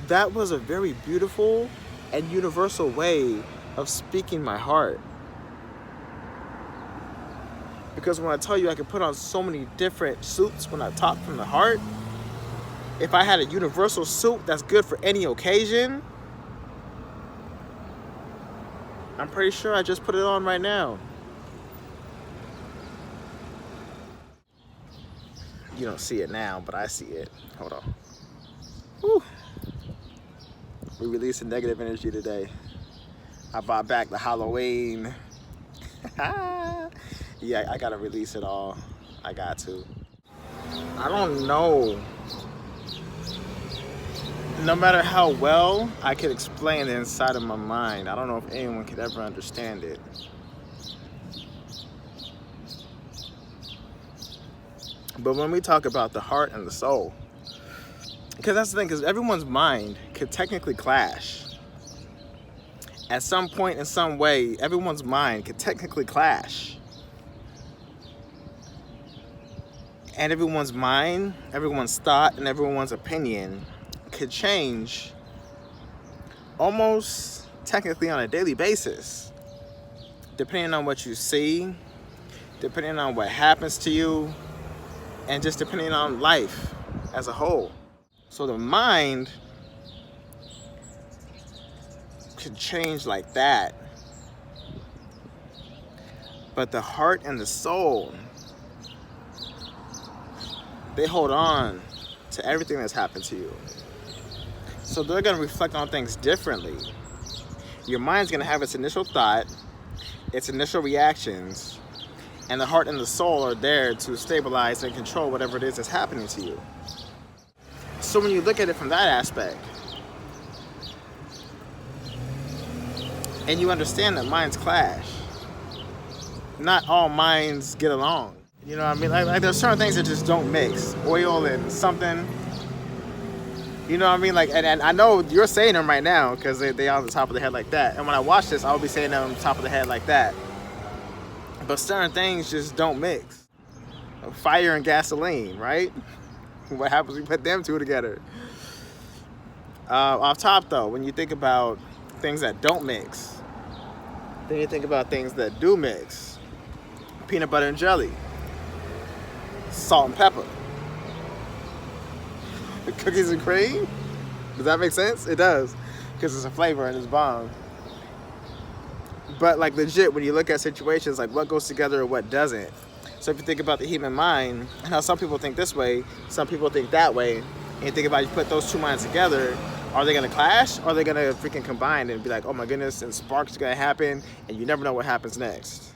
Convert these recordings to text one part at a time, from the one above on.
that was a very beautiful and universal way of speaking my heart. Because when I tell you I can put on so many different suits when I talk from the heart, if I had a universal suit that's good for any occasion, I'm pretty sure I just put it on right now. You don't see it now, but I see it. Hold on. Whew. We released negative energy today. I brought back the Halloween. Yeah, I gotta release it all. I got to. I don't know. No matter how well I could explain the inside of my mind, I don't know if anyone could ever understand it. But when we talk about the heart and the soul, because that's the thing, because everyone's mind could technically clash. At some point in some way, everyone's mind could technically clash. And everyone's mind, everyone's thought, and everyone's opinion could change almost technically on a daily basis, depending on what you see, depending on what happens to you, and just depending on life as a whole. So the mind could change like that, but the heart and the soul, they hold on to everything that's happened to you. So they're going to reflect on things differently. Your mind's going to have its initial thought, its initial reactions, and the heart and the soul are there to stabilize and control whatever it is that's happening to you. So when you look at it from that aspect, and you understand that minds clash, not all minds get along. You know what I mean? Like there's certain things that just don't mix. Oil and something. You know what I mean? Like, and I know you're saying them right now because they on the top of the head like that. And when I watch this, I'll be saying them on the top of the head like that. But certain things just don't mix. Fire and gasoline, right? What happens when you put them two together? Off top though, when you think about things that don't mix, then you think about things that do mix. Peanut butter and jelly. Salt and pepper. Cookies and cream? Does that make sense? It does. Because it's a flavor and it's bomb. But like legit, when you look at situations, like what goes together and what doesn't. So if you think about the human mind, and how some people think this way, some people think that way, and you think about you put those two minds together, are they going to clash? Or are they going to freaking combine and be like, oh my goodness, and sparks are going to happen, and you never know what happens next.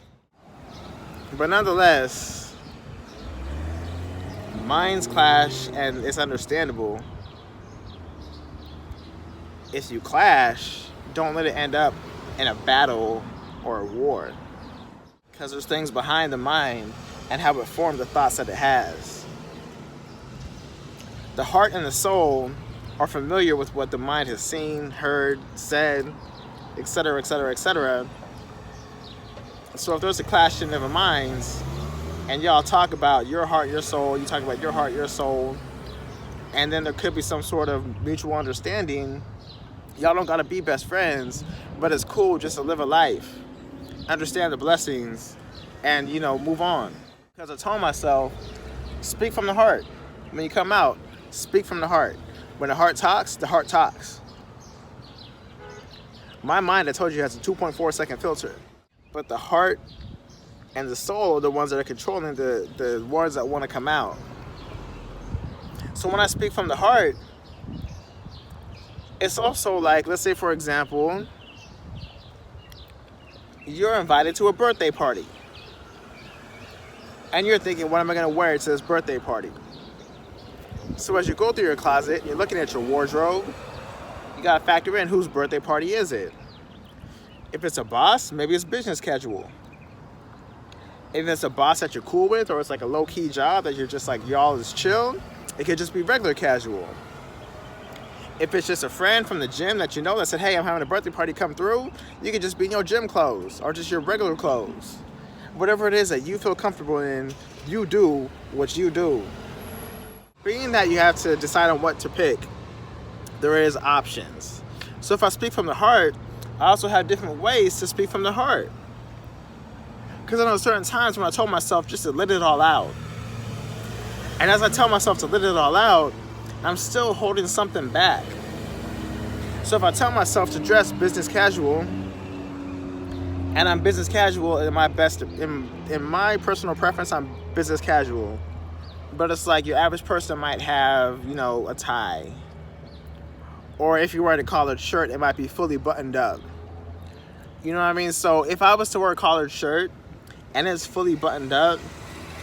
But nonetheless, minds clash, and it's understandable. If you clash, don't let it end up in a battle or a war. Because there's things behind the mind and how it formed the thoughts that it has. The heart and the soul are familiar with what the mind has seen, heard, said, etc., etc., etc. So if there's a clash in their minds, and y'all talk about your heart, your soul, you talk about your heart, your soul, and then there could be some sort of mutual understanding, y'all don't gotta be best friends, but it's cool just to live a life, understand the blessings, and move on. Because I told myself, speak from the heart. When you come out, speak from the heart. When the heart talks, the heart talks. My mind, I told you, has a 2.4 second filter. But the heart and the soul are the ones that are controlling the words that want to come out. So when I speak from the heart, it's also like, let's say for example, you're invited to a birthday party. And you're thinking, what am I going to wear to this birthday party? So as you go through your closet, you're looking at your wardrobe, you got to factor in whose birthday party is it. If it's a boss, maybe it's business casual. If it's a boss that you're cool with, or it's like a low-key job that you're just like, y'all is chill, it could just be regular casual. If it's just a friend from the gym that you know that said, hey, I'm having a birthday party, come through, you could just be in your gym clothes or just your regular clothes. Whatever it is that you feel comfortable in, you do what you do. Being that you have to decide on what to pick, there is options. So if I speak from the heart, I also have different ways to speak from the heart. Because I know certain times when I told myself just to let it all out. And as I tell myself to let it all out, I'm still holding something back. So if I tell myself to dress business casual, and I'm business casual in my my personal preference, I'm business casual. But it's like your average person might have, a tie. Or if you're wearing a collared shirt, it might be fully buttoned up. You know what I mean? So if I was to wear a collared shirt and it's fully buttoned up,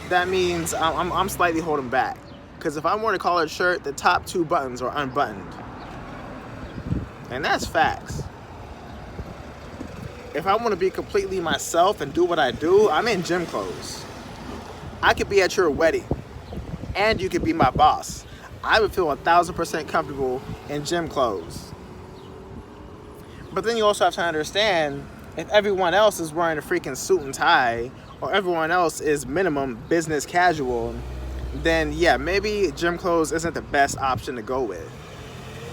that means I'm slightly holding back. Because if I'm wearing a collared shirt, the top 2 buttons are unbuttoned. And that's facts. If I want to be completely myself and do what I do, I'm in gym clothes. I could be at your wedding, and you could be my boss. I would feel 1,000% comfortable in gym clothes. But then you also have to understand, if everyone else is wearing a freaking suit and tie, or everyone else is minimum business casual, then yeah, maybe gym clothes isn't the best option to go with.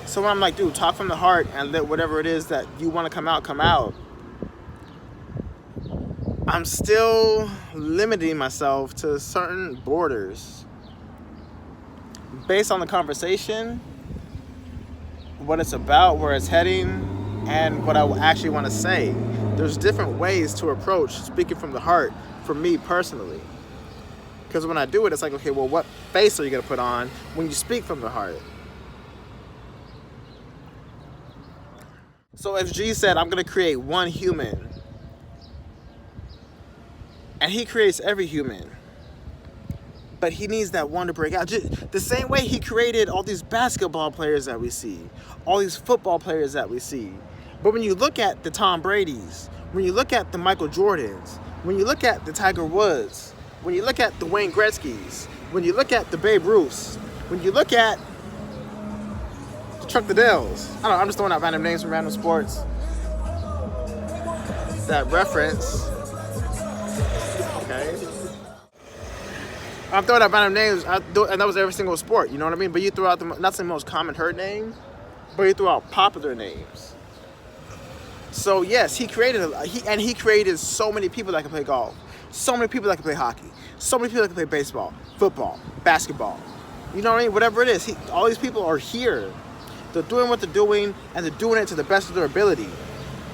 So when I'm like, dude, talk from the heart and let whatever it is that you want to come out. I'm still limiting myself to certain borders based on the conversation, what it's about, where it's heading, and what I actually want to say. There's different ways to approach speaking from the heart for me personally. Because when I do it, it's like, okay, well, what face are you going to put on when you speak from the heart? So if G said, I'm going to create one human, and he creates every human, but he needs that one to break out. Just the same way he created all these basketball players that we see, all these football players that we see. But when you look at the Tom Bradys, when you look at the Michael Jordans, when you look at the Tiger Woods, when you look at the Wayne Gretzkys, when you look at the Babe Ruths, when you look at the Chuck Liddells, I don't know, I'm just throwing out random names from random sports that reference. Okay. I'm throwing out random names, and that was every single sport, you know what I mean? But you throw out not the most common heard name, but you throw out popular names. So yes, he created so many people that can play golf, so many people that can play hockey, so many people that can play baseball, football, basketball. You know what I mean? Whatever it is, all these people are here. They're doing what they're doing, and they're doing it to the best of their ability,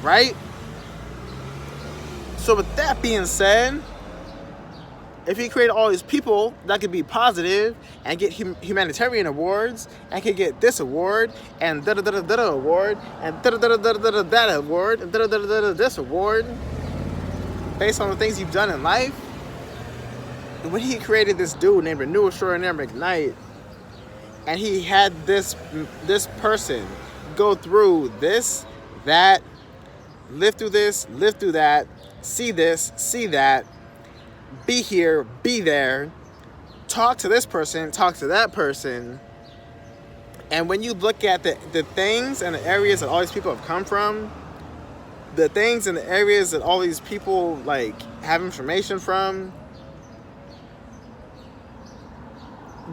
right? So with that being said, if he created all these people that could be positive and get humanitarian awards and could get this award and da-da-da-da-da award and da-da-da-da-da-da that award and da-da-da-da-da this award based on the things you've done in life, when he created this dude named the New Extraordinary Mcknight, and he had this person go through this, that, live through this, live through that, see this, see that, be here, be there, talk to this person, talk to that person. And when you look at the things and the areas that all these people have come from, the things and the areas that all these people like have information from,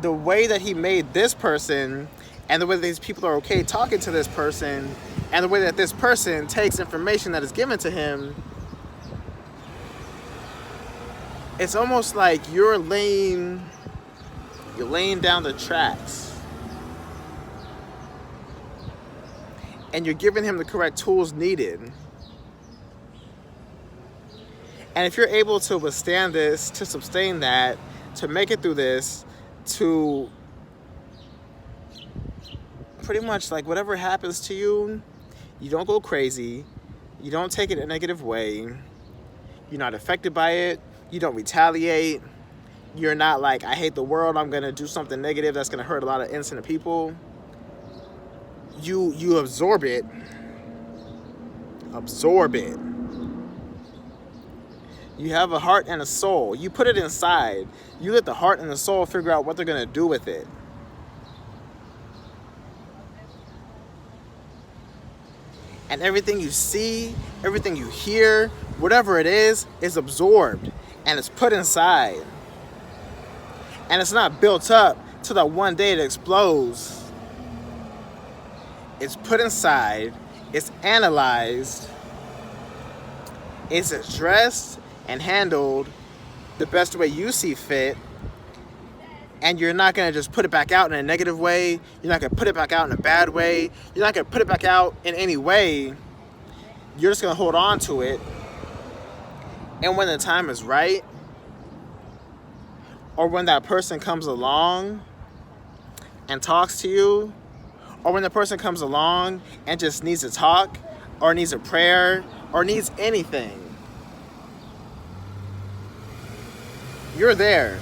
the way that he made this person and the way that these people are okay talking to this person and the way that this person takes information that is given to him, it's almost like you're laying down the tracks and you're giving him the correct tools needed. And if you're able to withstand this, to sustain that, to make it through this, to pretty much like whatever happens to you, you don't go crazy, you don't take it a negative way, you're not affected by it, you don't retaliate, you're not like, I hate the world, I'm gonna do something negative that's gonna hurt a lot of innocent people. You absorb it. You have a heart and a soul. You put it inside. You let the heart and the soul figure out what they're gonna do with it. And everything you see, everything you hear, whatever it is absorbed and it's put inside. And it's not built up till that one day it explodes. It's put inside, it's analyzed, it's addressed and handled the best way you see fit, and you're not going to just put it back out in a negative way. You're not going to put it back out in a bad way. You're not going to put it back out in any way. You're just going to hold on to it. And when the time is right, or when that person comes along and talks to you, or when the person comes along and just needs to talk, or needs a prayer, or needs anything, you're there.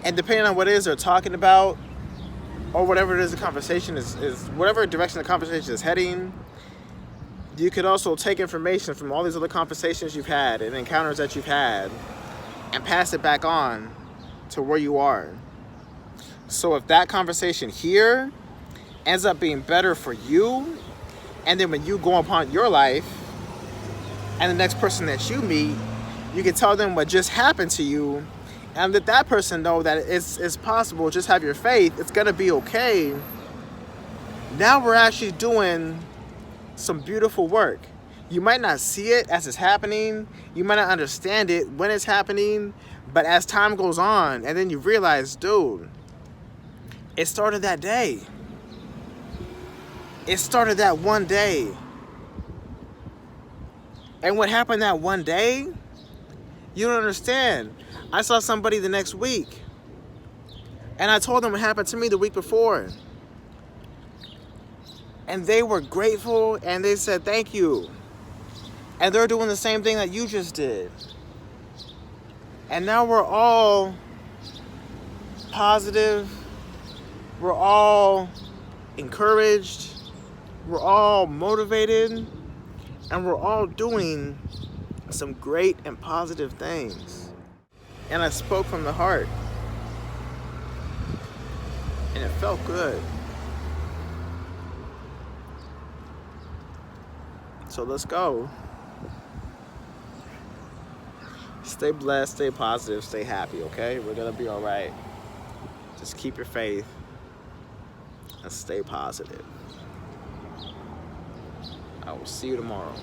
And depending on what it is they're talking about, or whatever it is the conversation is whatever direction the conversation is heading, you could also take information from all these other conversations you've had and encounters that you've had and pass it back on to where you are. So if that conversation here ends up being better for you, and then when you go upon your life and the next person that you meet, you can tell them what just happened to you, and let that person know that it's possible. Just have your faith. It's going to be okay. Now we're actually doing some beautiful work. You might not see it as it's happening. You might not understand it when it's happening. But as time goes on, and then you realize, dude, it started that day. It started that one day. And what happened that one day, you don't understand. I saw somebody the next week, and I told them what happened to me the week before. And they were grateful, and they said thank you. And they're doing the same thing that you just did. And now we're all positive. We're all encouraged. We're all motivated. And we're all doing some great and positive things. And I spoke from the heart. And it felt good. So let's go. Stay blessed, stay positive, stay happy, okay? We're gonna be all right. Just keep your faith and stay positive. I will see you tomorrow.